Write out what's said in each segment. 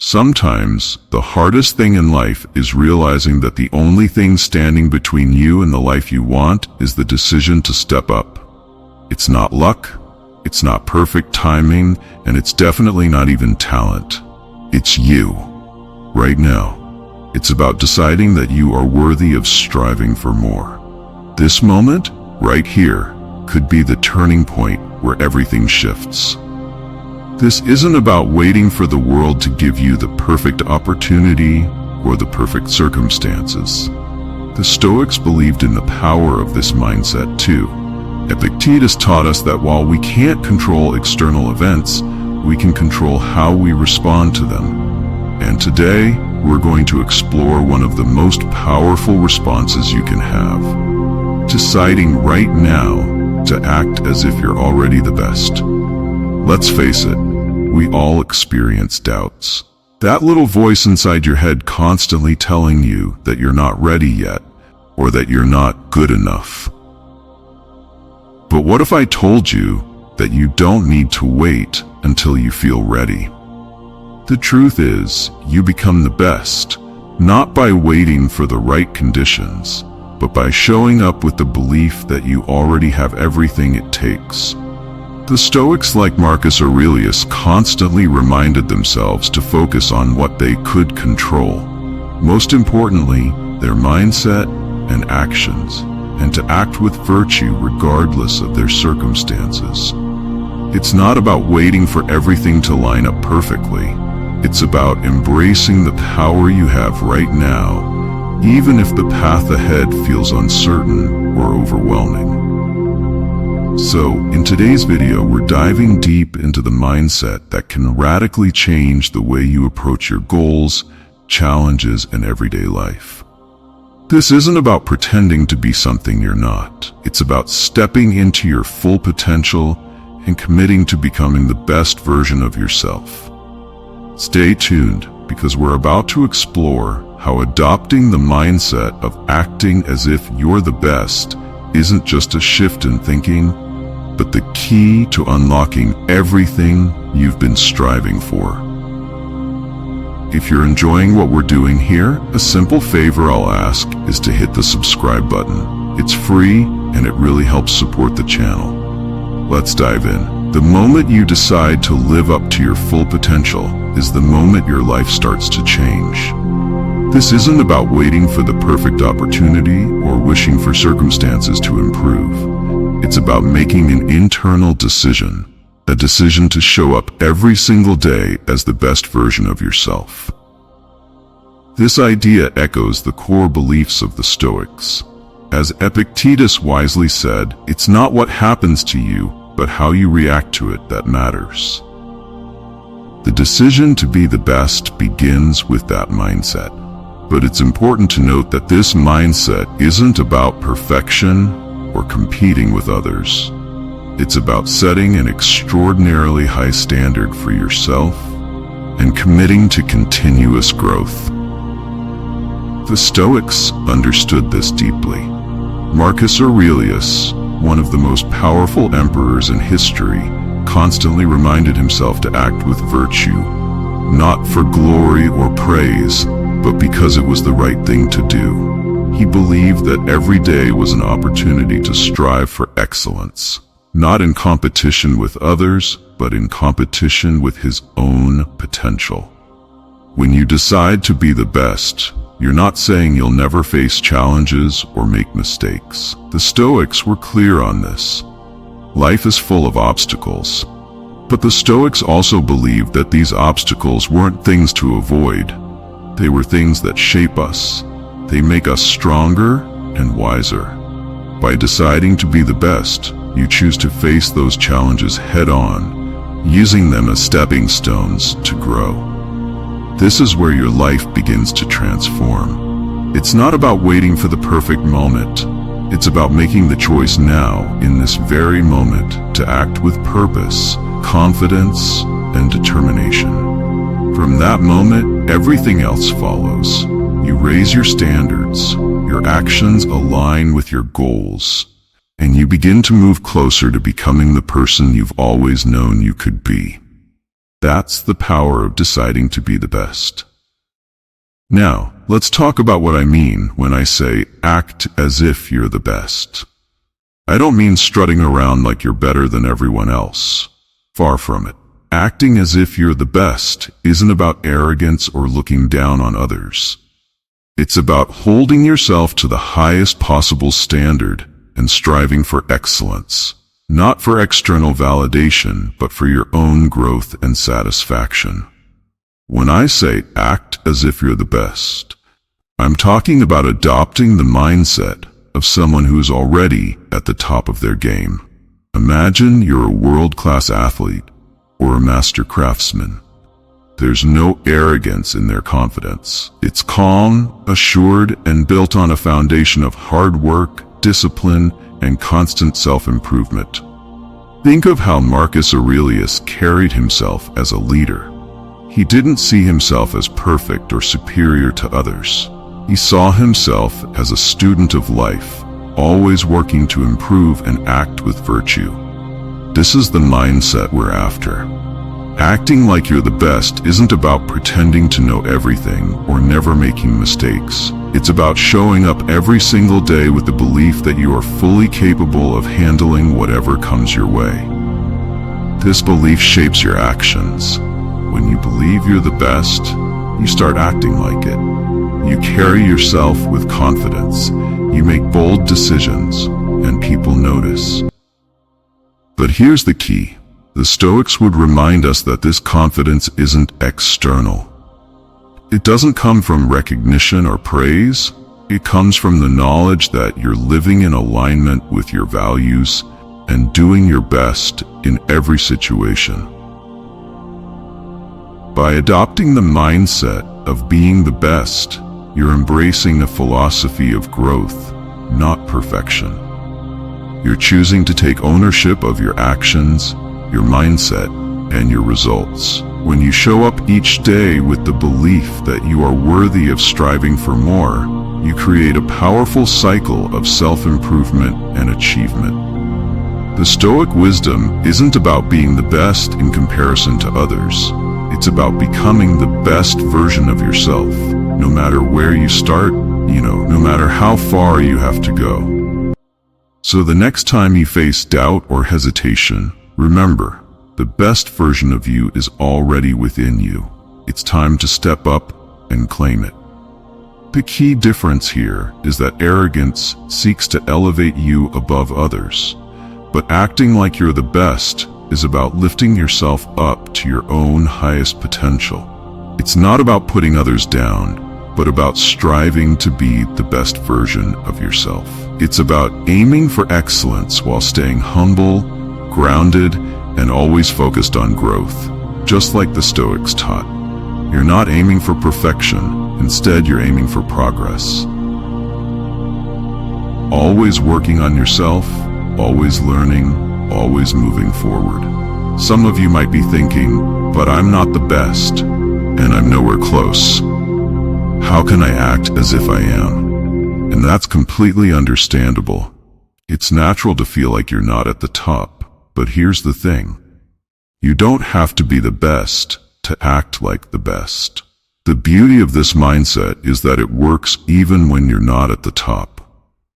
Sometimes, the hardest thing in life is realizing that the only thing standing between you and the life you want is the decision to step up. It's not luck, it's not perfect timing, and it's definitely not even talent. It's you, right now. It's about deciding that you are worthy of striving for more. This moment, right here, could be the turning point where everything shifts. This isn't about waiting for the world to give you the perfect opportunity or the perfect circumstances. The Stoics believed in the power of this mindset too. Epictetus taught us that while we can't control external events, we can control how we respond to them. And today, we're going to explore one of the most powerful responses you can have. Deciding right now to act as if you're already the best. Let's face it, we all experience doubts. That little voice inside your head constantly telling you that you're not ready yet, or that you're not good enough. But what if I told you that you don't need to wait until you feel ready? The truth is, you become the best, not by waiting for the right conditions, but by showing up with the belief that you already have everything it takes. The Stoics, like Marcus Aurelius, constantly reminded themselves to focus on what they could control. Most importantly, their mindset and actions, and to act with virtue regardless of their circumstances. It's not about waiting for everything to line up perfectly. It's about embracing the power you have right now, even if the path ahead feels uncertain or overwhelming. So, in today's video, we're diving deep into the mindset that can radically change the way you approach your goals, challenges, and everyday life. This isn't about pretending to be something you're not. It's about stepping into your full potential and committing to becoming the best version of yourself. Stay tuned, because we're about to explore how adopting the mindset of acting as if you're the best isn't just a shift in thinking, but the key to unlocking everything you've been striving for. If you're enjoying what we're doing here, a simple favor I'll ask is to hit the subscribe button. It's free and it really helps support the channel. Let's dive in. The moment you decide to live up to your full potential is the moment your life starts to change. This isn't about waiting for the perfect opportunity or wishing for circumstances to improve. It's about making an internal decision, a decision to show up every single day as the best version of yourself. This idea echoes the core beliefs of the Stoics. As Epictetus wisely said, it's not what happens to you, but how you react to it that matters. The decision to be the best begins with that mindset. But it's important to note that this mindset isn't about perfection or competing with others. It's about setting an extraordinarily high standard for yourself and committing to continuous growth. The Stoics understood this deeply. Marcus Aurelius, one of the most powerful emperors in history, constantly reminded himself to act with virtue, not for glory or praise, but because it was the right thing to do. He believed that every day was an opportunity to strive for excellence, not in competition with others, but in competition with his own potential. When you decide to be the best, you're not saying you'll never face challenges or make mistakes. The Stoics were clear on this. Life is full of obstacles. But the Stoics also believed that these obstacles weren't things to avoid. They were things that shape us. They make us stronger and wiser. By deciding to be the best, you choose to face those challenges head-on, using them as stepping stones to grow. This is where your life begins to transform. It's not about waiting for the perfect moment. It's about making the choice now, in this very moment, to act with purpose, confidence, and determination. From that moment, everything else follows. You raise your standards, your actions align with your goals, and you begin to move closer to becoming the person you've always known you could be. That's the power of deciding to be the best. Now, let's talk about what I mean when I say act as if you're the best. I don't mean strutting around like you're better than everyone else. Far from it. Acting as if you're the best isn't about arrogance or looking down on others. It's about holding yourself to the highest possible standard and striving for excellence. Not for external validation, but for your own growth and satisfaction. When I say act as if you're the best, I'm talking about adopting the mindset of someone who's already at the top of their game. Imagine you're a world-class athlete or a master craftsman. There's no arrogance in their confidence. It's calm, assured, and built on a foundation of hard work, discipline, and constant self-improvement. Think of how Marcus Aurelius carried himself as a leader. He didn't see himself as perfect or superior to others. He saw himself as a student of life, always working to improve and act with virtue. This is the mindset we're after. Acting like you're the best isn't about pretending to know everything or never making mistakes. It's about showing up every single day with the belief that you are fully capable of handling whatever comes your way. This belief shapes your actions. When you believe you're the best, you start acting like it. You carry yourself with confidence. You make bold decisions, and people notice. But here's the key. The Stoics would remind us that this confidence isn't external. It doesn't come from recognition or praise. It comes from the knowledge that you're living in alignment with your values and doing your best in every situation. By adopting the mindset of being the best, you're embracing a philosophy of growth, not perfection. You're choosing to take ownership of your actions, your mindset, and your results. When you show up each day with the belief that you are worthy of striving for more, you create a powerful cycle of self-improvement and achievement. The Stoic wisdom isn't about being the best in comparison to others. It's about becoming the best version of yourself, no matter where you start, no matter how far you have to go. So the next time you face doubt or hesitation, remember, the best version of you is already within you. It's time to step up and claim it. The key difference here is that arrogance seeks to elevate you above others, but acting like you're the best is about lifting yourself up to your own highest potential. It's not about putting others down, but about striving to be the best version of yourself. It's about aiming for excellence while staying humble, grounded, and always focused on growth, just like the Stoics taught. You're not aiming for perfection, instead you're aiming for progress. Always working on yourself, always learning, always moving forward. Some of you might be thinking, but I'm not the best, and I'm nowhere close. How can I act as if I am? And that's completely understandable. It's natural to feel like you're not at the top. But here's the thing. You don't have to be the best to act like the best. The beauty of this mindset is that it works even when you're not at the top.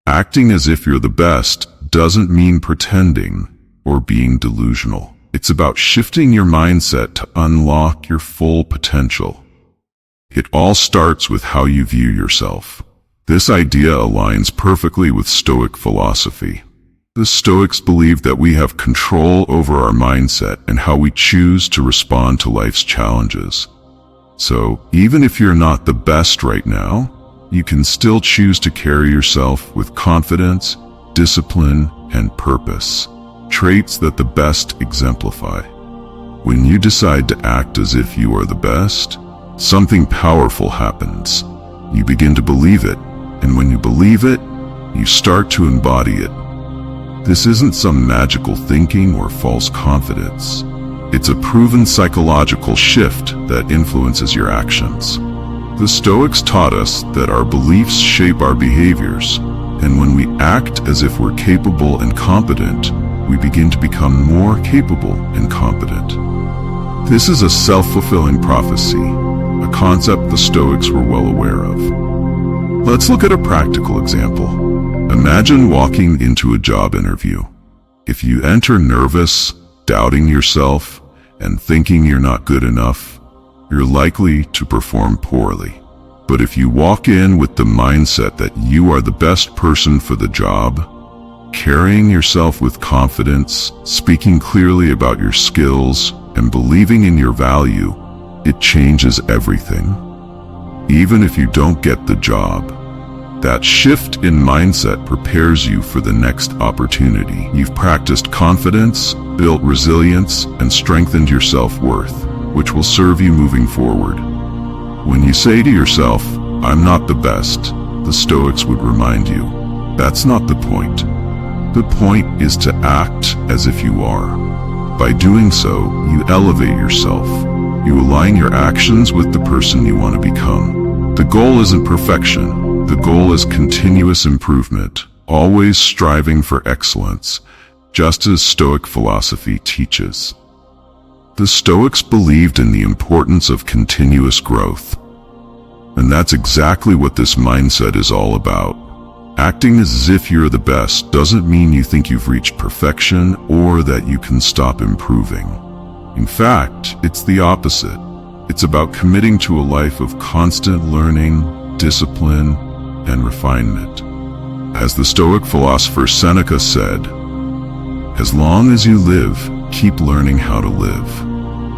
Acting as if you're the best doesn't mean pretending or being delusional. It's about shifting your mindset to unlock your full potential. It all starts with how you view yourself. This idea aligns perfectly with Stoic philosophy. The Stoics believe that we have control over our mindset and how we choose to respond to life's challenges. So, even if you're not the best right now, you can still choose to carry yourself with confidence, discipline, and purpose, traits that the best exemplify. When you decide to act as if you are the best, something powerful happens. You begin to believe it, and when you believe it, you start to embody it. This isn't some magical thinking or false confidence. It's a proven psychological shift that influences your actions. The Stoics taught us that our beliefs shape our behaviors, and when we act as if we're capable and competent, we begin to become more capable and competent. This is a self-fulfilling prophecy, a concept the Stoics were well aware of. Let's look at a practical example. Imagine walking into a job interview. If you enter nervous, doubting yourself, and thinking you're not good enough, you're likely to perform poorly. But if you walk in with the mindset that you are the best person for the job, carrying yourself with confidence, speaking clearly about your skills, and believing in your value, it changes everything. Even if you don't get the job, that shift in mindset prepares you for the next opportunity. You've practiced confidence, built resilience, and strengthened your self-worth, which will serve you moving forward. When you say to yourself, "I'm not the best," the Stoics would remind you, that's not the point. The point is to act as if you are. By doing so, you elevate yourself. You align your actions with the person you want to become. The goal isn't perfection. The goal is continuous improvement, always striving for excellence, just as Stoic philosophy teaches. The Stoics believed in the importance of continuous growth. And that's exactly what this mindset is all about. Acting as if you're the best doesn't mean you think you've reached perfection or that you can stop improving. In fact, it's the opposite. It's about committing to a life of constant learning, discipline, and refinement. As the Stoic philosopher Seneca said, "As long as you live, keep learning how to live."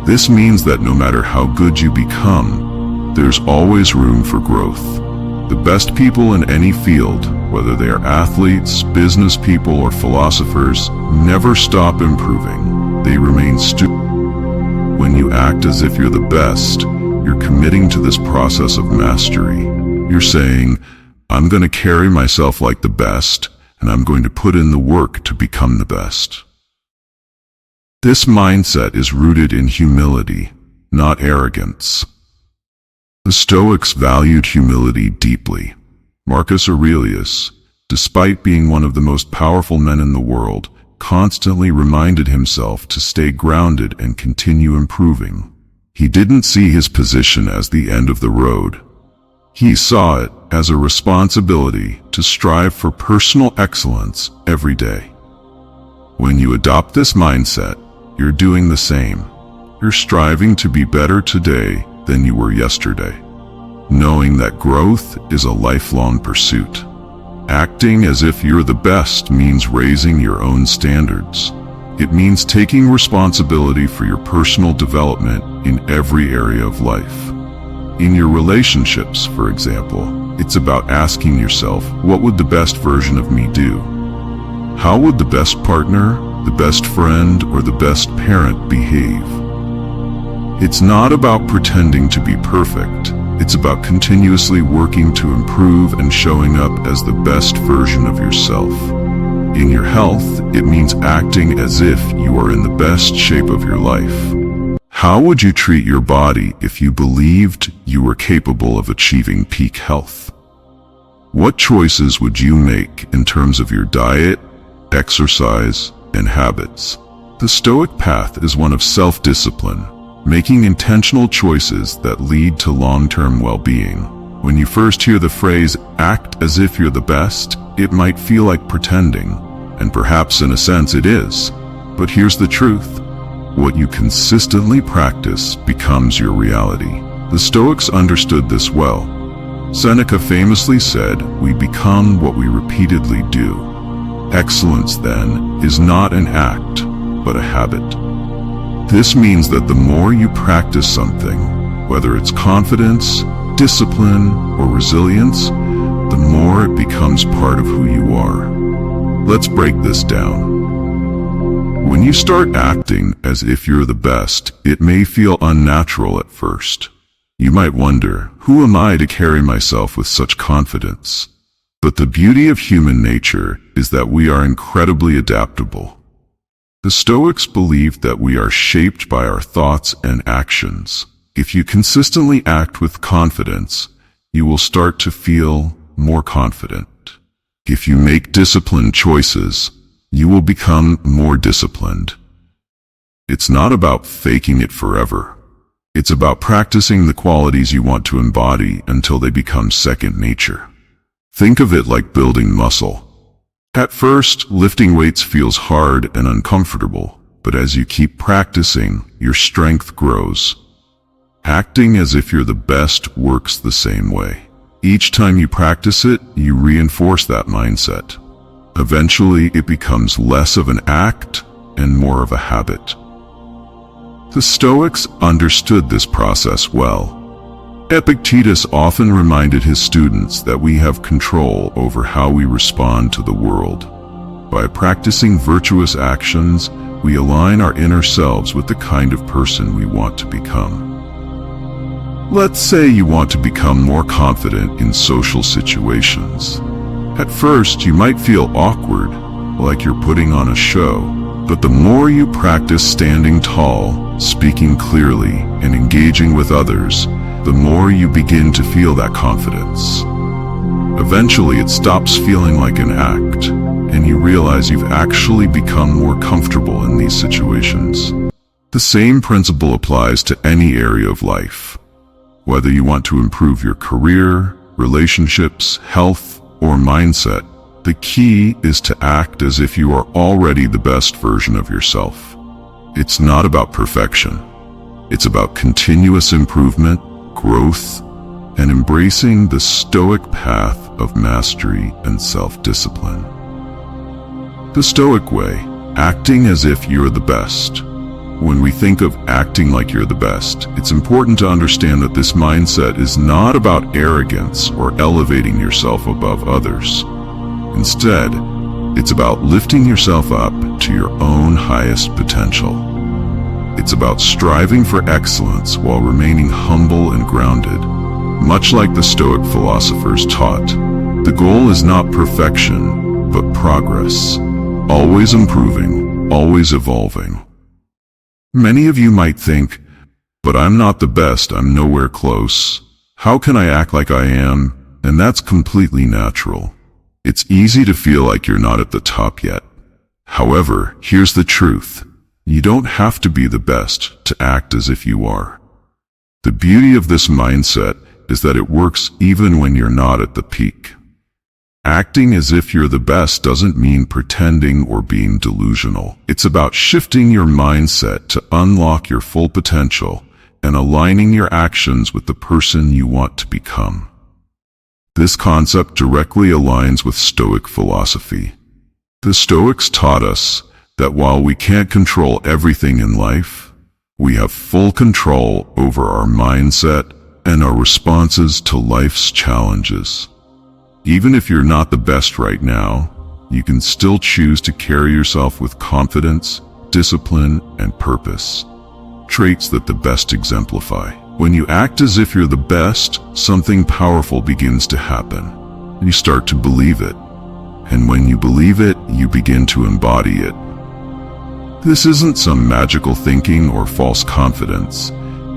This means that no matter how good you become, there's always room for growth. The best people in any field, whether they are athletes, business people, or philosophers, never stop improving. They remain When you act as if you're the best, you're committing to this process of mastery. You're saying, "I'm going to carry myself like the best, and I'm going to put in the work to become the best." This mindset is rooted in humility, not arrogance. The Stoics valued humility deeply. Marcus Aurelius, despite being one of the most powerful men in the world, constantly reminded himself to stay grounded and continue improving. He didn't see his position as the end of the road. He saw it as a responsibility to strive for personal excellence every day. When you adopt this mindset, you're doing the same. You're striving to be better today than you were yesterday, knowing that growth is a lifelong pursuit. Acting as if you're the best means raising your own standards. It means taking responsibility for your personal development in every area of life. In your relationships, for example, it's about asking yourself, what would the best version of me do? How would the best partner, the best friend, or the best parent behave? It's not about pretending to be perfect. It's about continuously working to improve and showing up as the best version of yourself. In your health, it means acting as if you are in the best shape of your life. How would you treat your body if you believed you were capable of achieving peak health? What choices would you make in terms of your diet, exercise, and habits? The Stoic path is one of self-discipline, making intentional choices that lead to long-term well-being. When you first hear the phrase, "act as if you're the best," it might feel like pretending, and perhaps in a sense it is. But here's the truth. What you consistently practice becomes your reality. The Stoics understood this well. Seneca famously said, "We become what we repeatedly do." Excellence, then, is not an act, but a habit. This means that the more you practice something, whether it's confidence, discipline, or resilience, the more it becomes part of who you are. Let's break this down. When you start acting as if you're the best, it may feel unnatural at first. You might wonder, who am I to carry myself with such confidence? But the beauty of human nature is that we are incredibly adaptable. The Stoics believed that we are shaped by our thoughts and actions. If you consistently act with confidence, you will start to feel more confident. If you make disciplined choices, you will become more disciplined. It's not about faking it forever. It's about practicing the qualities you want to embody until they become second nature. Think of it like building muscle. At first, lifting weights feels hard and uncomfortable, but as you keep practicing, your strength grows. Acting as if you're the best works the same way. Each time you practice it, you reinforce that mindset. Eventually, it becomes less of an act and more of a habit. The Stoics understood this process well. Epictetus often reminded his students that we have control over how we respond to the world. By practicing virtuous actions, we align our inner selves with the kind of person we want to become. Let's say you want to become more confident in social situations. At first, you might feel awkward, like you're putting on a show, but the more you practice standing tall, speaking clearly, and engaging with others, the more you begin to feel that confidence. Eventually, it stops feeling like an act, and you realize you've actually become more comfortable in these situations. The same principle applies to any area of life. Whether you want to improve your career, relationships, health, or mindset, the key is to act as if you are already the best version of yourself. It's not about perfection. It's about continuous improvement, growth, and embracing the Stoic path of mastery and self-discipline. The Stoic way, acting as if you're the best. When we think of acting like you're the best, it's important to understand that this mindset is not about arrogance or elevating yourself above others. Instead, it's about lifting yourself up to your own highest potential. It's about striving for excellence while remaining humble and grounded. Much like the Stoic philosophers taught, the goal is not perfection, but progress. Always improving, always evolving. Many of you might think, but I'm not the best, I'm nowhere close. How can I act like I am? And that's completely natural. It's easy to feel like you're not at the top yet. However, here's the truth. You don't have to be the best to act as if you are. The beauty of this mindset is that it works even when you're not at the peak. Acting as if you're the best doesn't mean pretending or being delusional. It's about shifting your mindset to unlock your full potential and aligning your actions with the person you want to become. This concept directly aligns with Stoic philosophy. The Stoics taught us that while we can't control everything in life, we have full control over our mindset and our responses to life's challenges. Even if you're not the best right now, you can still choose to carry yourself with confidence, discipline, and purpose. Traits that the best exemplify. When you act as if you're the best, something powerful begins to happen. You start to believe it. And when you believe it, you begin to embody it. This isn't some magical thinking or false confidence.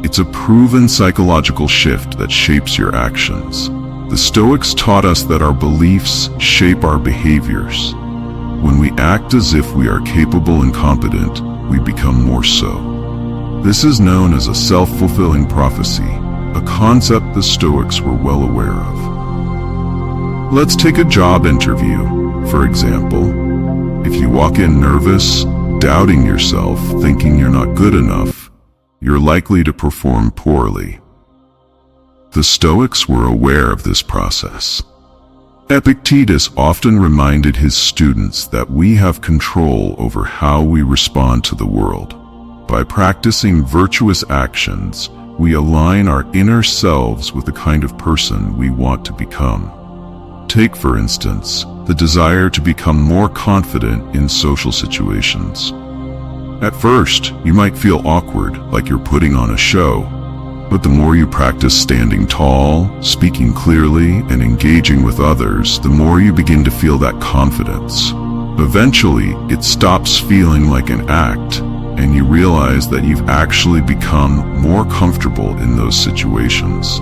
It's a proven psychological shift that shapes your actions. The Stoics taught us that our beliefs shape our behaviors. When we act as if we are capable and competent, we become more so. This is known as a self-fulfilling prophecy, a concept the Stoics were well aware of. Let's take a job interview, for example. If you walk in nervous, doubting yourself, thinking you're not good enough, you're likely to perform poorly. The Stoics were aware of this process. Epictetus often reminded his students that we have control over how we respond to the world. By practicing virtuous actions, we align our inner selves with the kind of person we want to become. Take, for instance, the desire to become more confident in social situations. At first, you might feel awkward, like you're putting on a show. But the more you practice standing tall, speaking clearly, and engaging with others, the more you begin to feel that confidence. Eventually, it stops feeling like an act, and you realize that you've actually become more comfortable in those situations.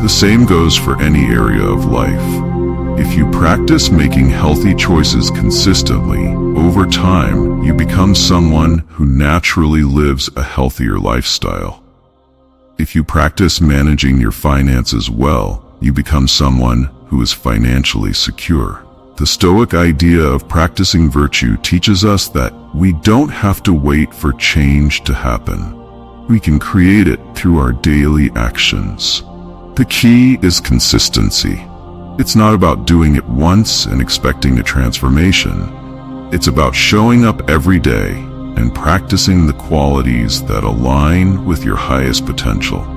The same goes for any area of life. If you practice making healthy choices consistently, over time, you become someone who naturally lives a healthier lifestyle. If you practice managing your finances well, you become someone who is financially secure. The Stoic idea of practicing virtue teaches us that we don't have to wait for change to happen. We can create it through our daily actions. The key is consistency. It's not about doing it once and expecting a transformation. It's about showing up every day and practicing the qualities that align with your highest potential.